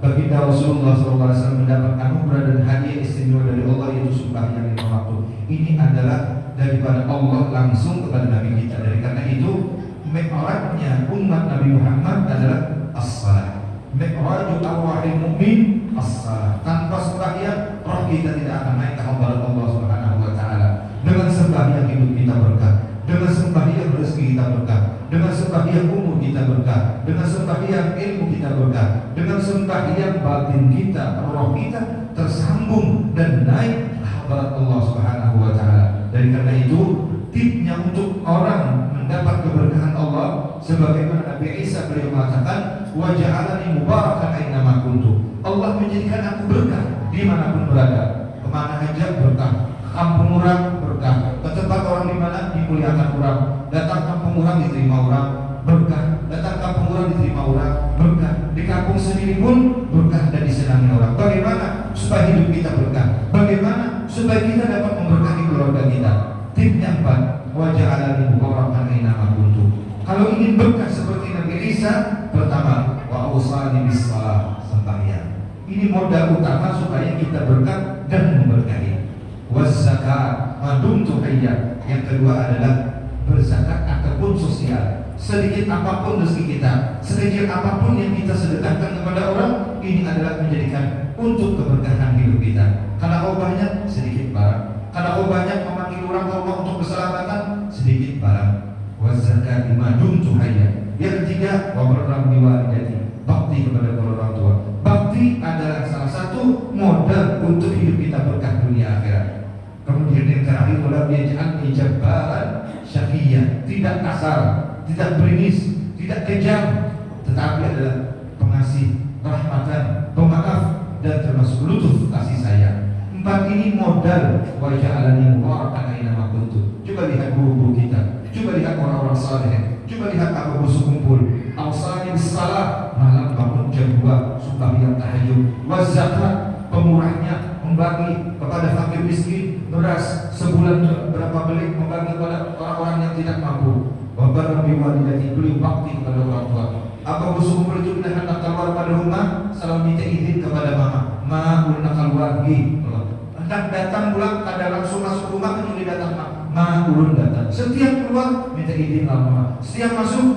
Speaker 1: baginda Rasulullah SAW mendapat anugerah dan hadiah istimewa dari Allah, yaitu sembahyang 5 waktu. Ini adalah daripada Allah langsung kepada Nabi kita. Dari karena itu mi'rajnya umat Nabi Muhammad adalah as-salah. Mi'raju arwahil mu'min as-salah. Tanpa sembahyang roh kita tidak akan naik ke hadirat Allah Subhanahu wa taala. Dengan sembahyang hidup kita berkah, dengan sembahyang rezeki kita berkah, dengan sembahyang umur kita berkah, dengan sembahyang ilmu kita berkah, dengan sembahyang batin kita, roh kita tersambung dan naik ke hadirat Allah Subhanahu wa taala. Dari karena itu tipnya untuk orang mendapat keberkahan Allah, sebagaimana Nabi Isa beliau mengatakan, wa ja'alani mubarakan aina ma kuntu. Allah menjadikan aku berkah dimanapun berada. Kemana aja berkah, kampung orang berkah, ke tempat orang di mana dimuliakan orang, datang kampung orang diterima orang berkah, datang kampung orang diterima orang berkah, di kampung sendiri pun berkah dan disenangi orang. Bagaimana supaya hidup kita berkah? Bagaimana supaya kita dapat memberkahi keluarga kita? Tipnya 4, wa ja'alani mubarakan aina ma kuntu. Kalau ingin berkah seperti Nabi Isa, pertama wa awsani bis shalah, sembahyang. Ini modal utama supaya kita berkah dan memberkahi. Waz-zakat madumtu hayya. Yang kedua adalah berzakat ataupun sosial. Sedikit apapun rezeki kita, sekecil apapun yang kita sedekahkan kepada orang, ini adalah menjadikan untuk keberkahan hidup kita. Karena kau banyak, sedikit barang. Karena kau banyak memanggil orang ke rumah untuk keselamatan, sedikit barang. Waz-zakat madumtu hayya. Yang ketiga, wa barram biwalidayya, bakti kepada orang tua. Bakti adalah salah satu modal untuk hidup kita berkah dunia akhirat. Kemudian yang terakhir, walam yaj'alni jabbaran syaqiyyan, tidak kasar, tidak beringis, tidak kejam, tetapi adalah pengasih, rahmatan, pemaaf, dan termasuk lutuf kasih sayang. 4 ini modal wa ja'alani mubarakan aina ma kuntu. Coba lihat guru-guru kita, coba lihat orang-orang saleh, coba lihat apa busuk kumpul. Awsani bisalah, malam bangun jam 2 sembahyang tahajud. Wa zakat, pemurahnya membagi kepada fakir miskin beras sebulan berapa beli, membagi kepada orang-orang yang tidak mampu. Wa barra bi walidati, beliau bakti kepada orang tua. Apa busuk kumpul itu bila hendak keluar pada rumah selalu minta izin kepada mama. Ma ulna keluar gi. Hendak datang pulang kada langsung masuk rumah kecuali datang ma ulun datang. Setiap keluar minta izin sama mama. Setiap masuk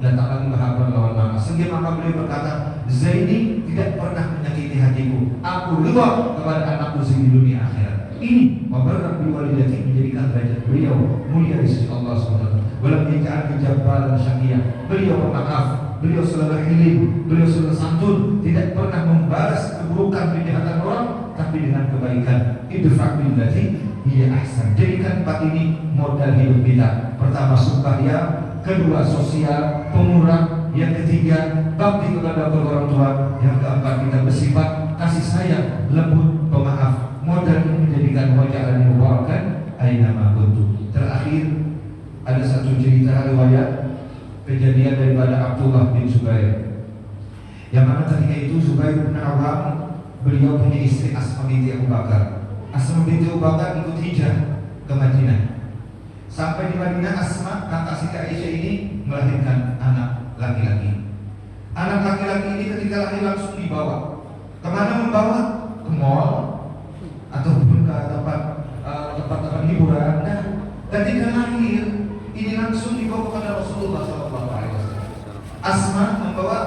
Speaker 1: datang lagi berhabar lawan mama. Sehingga mama beliau berkata, Zaini tidak pernah menyakiti hatiku. Aku ridha kepada anakku di dunia akhirat. Ini wabarak biwalidati, menjadikan derajat beliau mulia di sisi Allah SWT. Walam yaj'alni jabbaran syaqiyyan. Beliau pemaaf, beliau selalu hilim, beliau selalu santun, tidak pernah membalas keburukan kejahatan orang, tapi dengan kebaikan. Idfa' billati hiya ahsan. Jadikan 4 ini modal hidup kita. Pertama sembahyang, kedua sosial, pemurah, yang ketiga bakti kepada orang tua, yang keempat kita bersifat kasih sayang, lembut, pemaaf. Modal ini menjadikan wajah mubarakan aina ma kuntu. Terakhir ada satu cerita riwayat kejadian daripada Abdullah bin Zubair, yang mana ketika itu Zubair bin Awam, beliau punya istri Asma binti Abu Bakar. Asma binti Abu Bakar ikut hijrah ke Madinah. Sampai di Madinah, Asma, kakak Siti Aisyah ini melahirkan anak laki-laki. Anak laki-laki ini ketika lahir langsung dibawa. Kemana membawa? Ke mall ataupun ke tempat hiburan. Nah, ketika lahir ini langsung dibawa kepada Rasulullah SAW. Asma membawa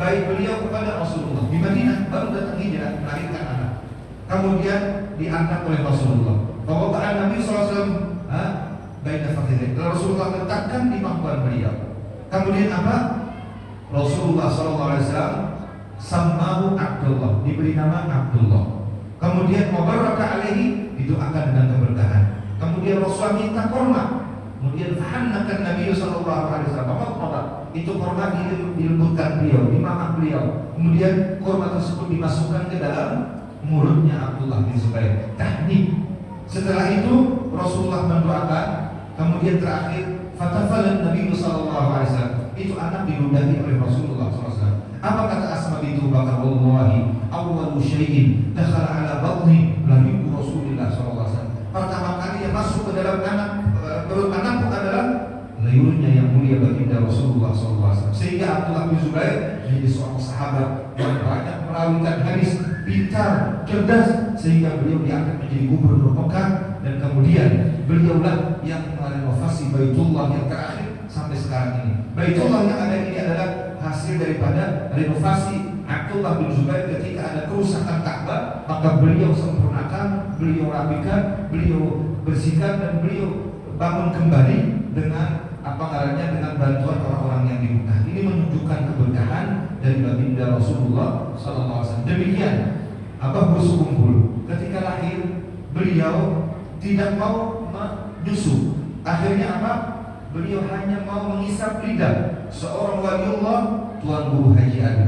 Speaker 1: bayi beliau kepada Rasulullah di Madinah, baru datang hijrah melahirkan anak. Kemudian diangkat oleh Rasulullah. Bahwa Nabi SAW baiklah fakir. Rasulullah letakkan di pangkuan beliau. Kemudian apa? Rasulullah SAW samahu Abdullah, diberi nama Abdullah. Kemudian mubaraka alaihi, didoakan dengan keberkahan. Kemudian Rasulullah minta korma. Kemudian fahannakan Nabi SAW. Itu korma dilembutkan beliau, dimamak beliau. Kemudian korma tersebut dimasukkan ke dalam mulutnya Abdullah bin Zubair. Tahnik. Setelah itu Rasulullah mendoakan. Kemudian terakhir fatafalan Nabi SAW. Itu anak diludahi oleh Rasulullah SAW. Apa kata Asma binti Abu Bakar? Wallahi awwalu syai'in dakhala ala batni lahibu Rasulullah SAW. Pertama kali yang masuk ke dalam perut anakku adalah layurnya yang mulia baginda Rasulullah SAW. Sehingga Abdullah bin Zubair menjadi seorang sahabat yang banyak merawikan hadis, pintar, cerdas, sehingga beliau diangkat menjadi gubernur Mekah. Dan kemudian beliaulah yang merenovasi Baitullah yang terakhir sampai sekarang ini. Baitullah yang ada ini adalah hasil daripada renovasi Abdullah bin Zubair. Ketika ada kerusakan Ka'bah, maka beliau sempurnakan, beliau rapikan, beliau bersihkan, dan beliau bangun kembali dengan dengan bantuan orang-orang yang di Mekah. Ini menunjukkan keberkahan dari baginda Rasulullah SAW. Demikian busuk kumpul. Ketika lahir, beliau tidak mau menyusu. Akhirnya apa? Beliau hanya mau mengisap lidah seorang waliullah, Tuan Guru Haji Ali,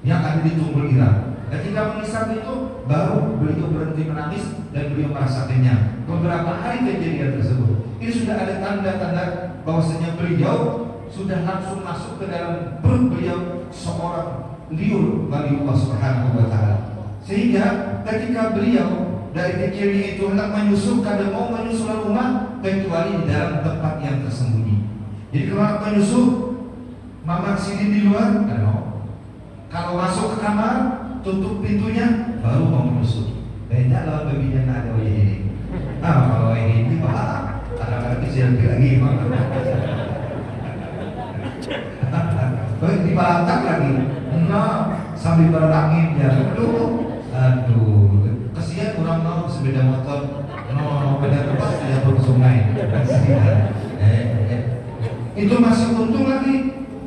Speaker 1: yang ada di Tunggul Irang. Ketika mengisap itu, baru beliau berhenti menangis dan beliau merasa kenyang. Beberapa hari kejadian tersebut, ini sudah ada tanda-tanda bahwasanya beliau sudah langsung masuk ke dalam perut beliau seorang liur waliullah Subhanahu wa Ta'ala. Sehingga ketika beliau dari kecilnya itu hendak menyusu, kadang mau menyusu rumah kecuali di dalam tempat yang tersembunyi. Jadi kalau menyusu, mama sini di luar, kan mau. Kalau masuk ke kamar, tutup pintunya, baru mau menyusu. Beda lawan babinya nggak ada ini. Kalau ini kadang-kadang kecil lagi, di batak lagi, sambil berangin ya, aduh. Kesian orang mau sepeda motor, pada tempat tidak ke sungai. Itu masih untung lagi.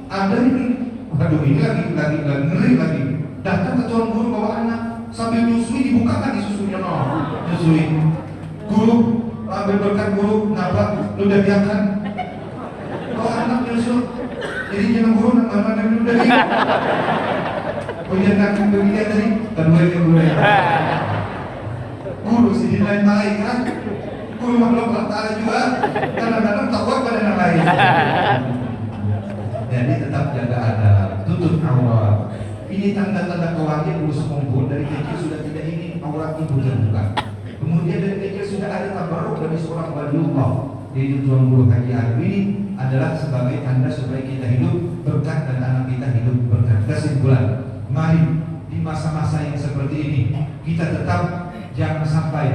Speaker 1: Ada ini, waduh ini lagi ngeri lagi. Datang ke tuan guru bawa anak sambil nyusui, dibukakan di susunya, nyusui. Guru, ambil berkat guru, kenapa? Lu udah diangkat. Kok anak nyusul? Jadi jangan guru, nama-nama lu udah diangkat. Oh iya, nak bagian tadi, kedua yang guru ya. Guru sih lain malaikat, guru makhluk Allah Ta'ala juga. Kadang-kadang takut pada yang lain. Jadi tetap jaga adab, tutup aurat. Ini tanda-tanda kewajiban guru sekumpul dari kecil sudah tidak ingin aurat ibu terbuka. Kemudian dari kecil sudah ada tabarruk dari seorang waliullah, yaitu Tuan Guru Haji Arif. Ini adalah sebagai tanda supaya kita hidup berkat dan anak kita hidup berkat. Kesimpulan, mari di masa-masa yang seperti ini kita tetap jangan sampai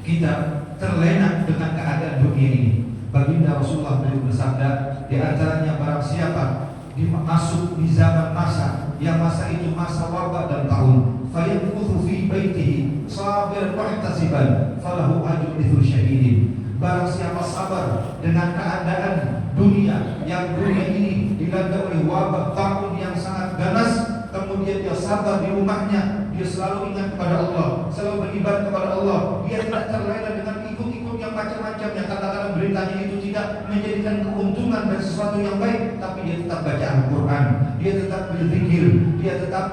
Speaker 1: kita terlena dengan keadaan dunia ini. Baginda Rasulullah beliau bersabda, di antaranya barang siapa masuk di zaman masa yang masa itu masa wabak dan tahun, fayamkuthu fi baitihi sabir muhtasiban falahu ajrun mithlu syahidin. Barang siapa sabar dengan keadaan dunia yang dunia ini dilanda oleh wabak tahun yang sangat ganas, kemudian dia sabar di rumahnya, dia selalu ingat kepada Allah, selalu beribadah kepada Allah, dia tidak terlena dengan ikut-ikut yang macam-macam yang kadang-kadang beritanya itu tidak menjadikan keuntungan dan sesuatu yang baik, tapi dia tetap baca Al-Quran, dia tetap berzikir, dia tetap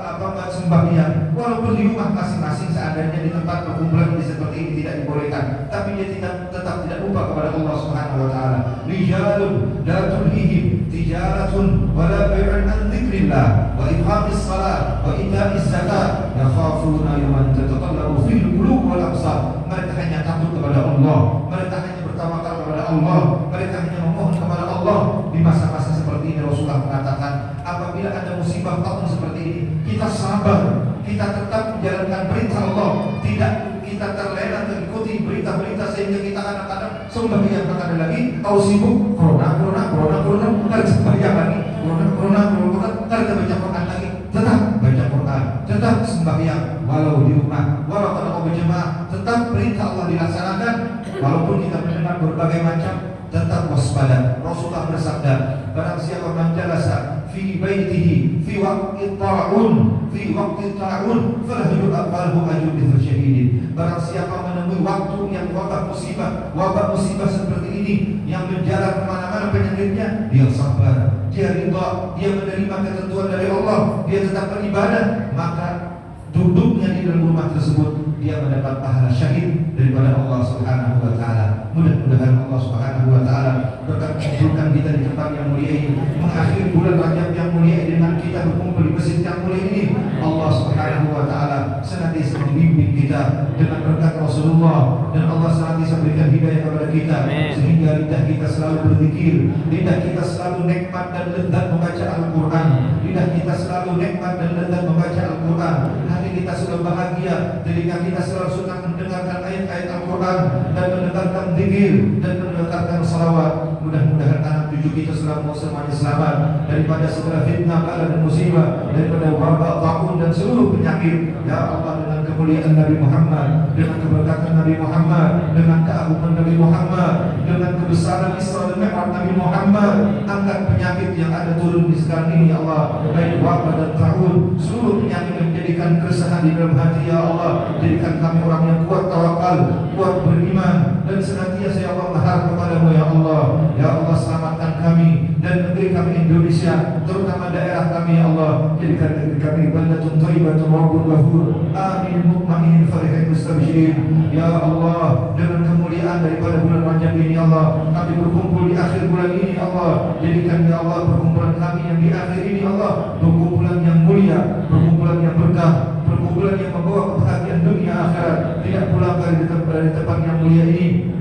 Speaker 1: sembahyang, walaupun di rumah masing-masing seandainya di tempat perkumpulan seperti ini tidak dibolehkan, tapi dia tetap tidak lupa kepada Allah Subhanahu wa taala. Rijalun la tulhihim tijaratun wa la bai'un an dzikrillah wa iqamis shalah wa ita'iz zakat yakhafuna yawman tataqallabu fil qulub wal absar. Mereka hanya takut kepada Allah, mereka hanya bertawakal kepada Allah, mereka hanya memohon kepada Allah. Di masa-masa seperti ini Rasulullah mengatakan, apabila ada musibah tahun seperti ini, kita sabar, kita tetap menjalankan perintah Allah, tidak kita terlena mengikuti berita-berita sehingga kita kadang-kadang sembahyang ada lagi, tahu sibuk corona, harus sembahyang lagi, corona, harus baca Quran lagi, tetap baca Quran, tetap sembahyang, walau di rumah, walau kalau mau berjemaah, tetap perintah Allah dilaksanakan, walaupun kita mendengar berbagai macam, tetap waspada. Rasulullah bersabda, barang siapa menjalasa fi baitihi fi waqti ta'un falahu ajrun mithlu syahidin. Barang siapa menemui waktu yang wabak musibah seperti ini yang menjalar kemana-mana penyakitnya, dia sabar, dia ridha, dia menerima ketentuan dari Allah, dia tetap beribadah, maka duduknya di dalam rumah tersebut dia mendapat pahala syahid daripada Allah Subhanahu wa taala. Mudah-mudahan Allah Subhanahu wa taala berkatkan kita di tempat yang mulia ini, mengakhiri bulan Rajab yang mulia ini dengan kita berkumpul di masjid yang mulia ini. Allah Subhanahu wa taala senantiasa membimbing kita dengan berkat Rasulullah, dan Allah senantiasa berikan hidayah kepada kita sehingga lidah kita selalu berzikir, lidah kita selalu nikmat dan lezat membaca Al-Qur'an, lidah kita selalu nikmat dan lezat membaca Al-Qur'an, hati kita selalu bahagia, telinga kita selalu suka mendengarkan ayat-ayat Al-Quran dan mendengarkan zikir dan mendengarkan salawat. Mudah-mudahan anak cucu kita semuanya selamat daripada segala fitnah, bala dan musibah, daripada wabak, taun dan seluruh penyakit. Ya Allah, dengan kemuliaan Nabi Muhammad, dengan keberkatan Nabi Muhammad, dengan keagungan Nabi Muhammad, dengan kebesaran Isra dan Mi'raj Nabi Muhammad, angkat penyakit yang ada turun di sekarang ini ya Allah, baik wabak dan taun, seluruh penyakit yang menjadikan keresahan di dalam hati ya Allah. Jadikan kami orang yang kuat tawakal, kuat beriman, dan senantiasa ya Allah berharap kepadamu ya Allah. Ya Allah, selamatkan kami dan negeri kami Indonesia, terutama daerah kami ya Allah. Jadikan negeri kami baldatun thayyibatun rabbun ghafur, amin mutmainin farihin mustabshirin. Ya Allah, dengan kemuliaan daripada bulan Rajab ini ya Allah, kami berkumpul di akhir bulan ini ya Allah. Jadikan ya Allah perkumpulan kami yang di akhir ini ya Allah perkumpulan yang mulia, perkumpulan yang berkah, perkumpulan yang membawa kebahagiaan dunia akhirat. Tidak pulang dari tempat yang mulia ini,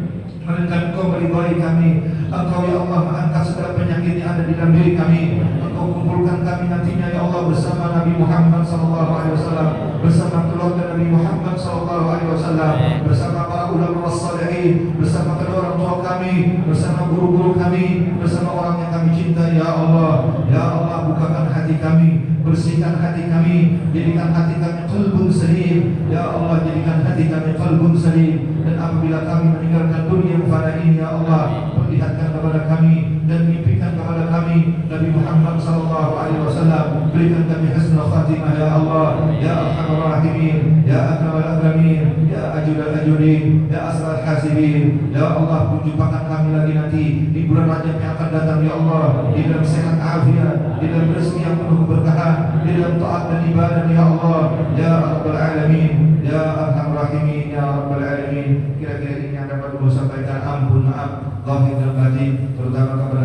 Speaker 1: melainkan Engkau meridhai kami. Engkau ya Allah mengangkat segala penyakit yang ada di dalam diri kami. Engkau kumpulkan kami nantinya ya Allah bersama Nabi Muhammad SAW, bersama keluarga Nabi Muhammad SAW, bersama para ulama wassalihin, bersama kedua orang tua kami, bersama guru-guru kami, bersama orang yang kami cinta ya Allah. Ya Allah, bukakan hati kami, bersihkan hati kami, jadikan hati kami qalbun salim. Ya Allah, jadikan hati kami qalbun salim. Dan apabila kami meninggalkan dunia fana ini ya Allah, perlihatkan kepada kami dan mimpikan kepada kami Nabi Muhammad SAW. Berikan kami husnul khatimah ya Allah, ya Arhamar Rahimin, ya Akramal Akramin, ya Ajudal sajudin, ya asral hasibin. Ya Allah, perjumpakan kami lagi nanti di bulan Rajab yang akan datang, ya Allah, di dalam sehat afiat, di dalam rezeki yang penuh keberkahan, di dalam taat dan ibadah, ya Allah, ya Rabbal Alamin, ya Arhamar Rahimin, ya Rabbal Alamin. Kira-kira ini yang dapat saya sampaikan. Ampun, maaf, zahir dan batin, terutama kepada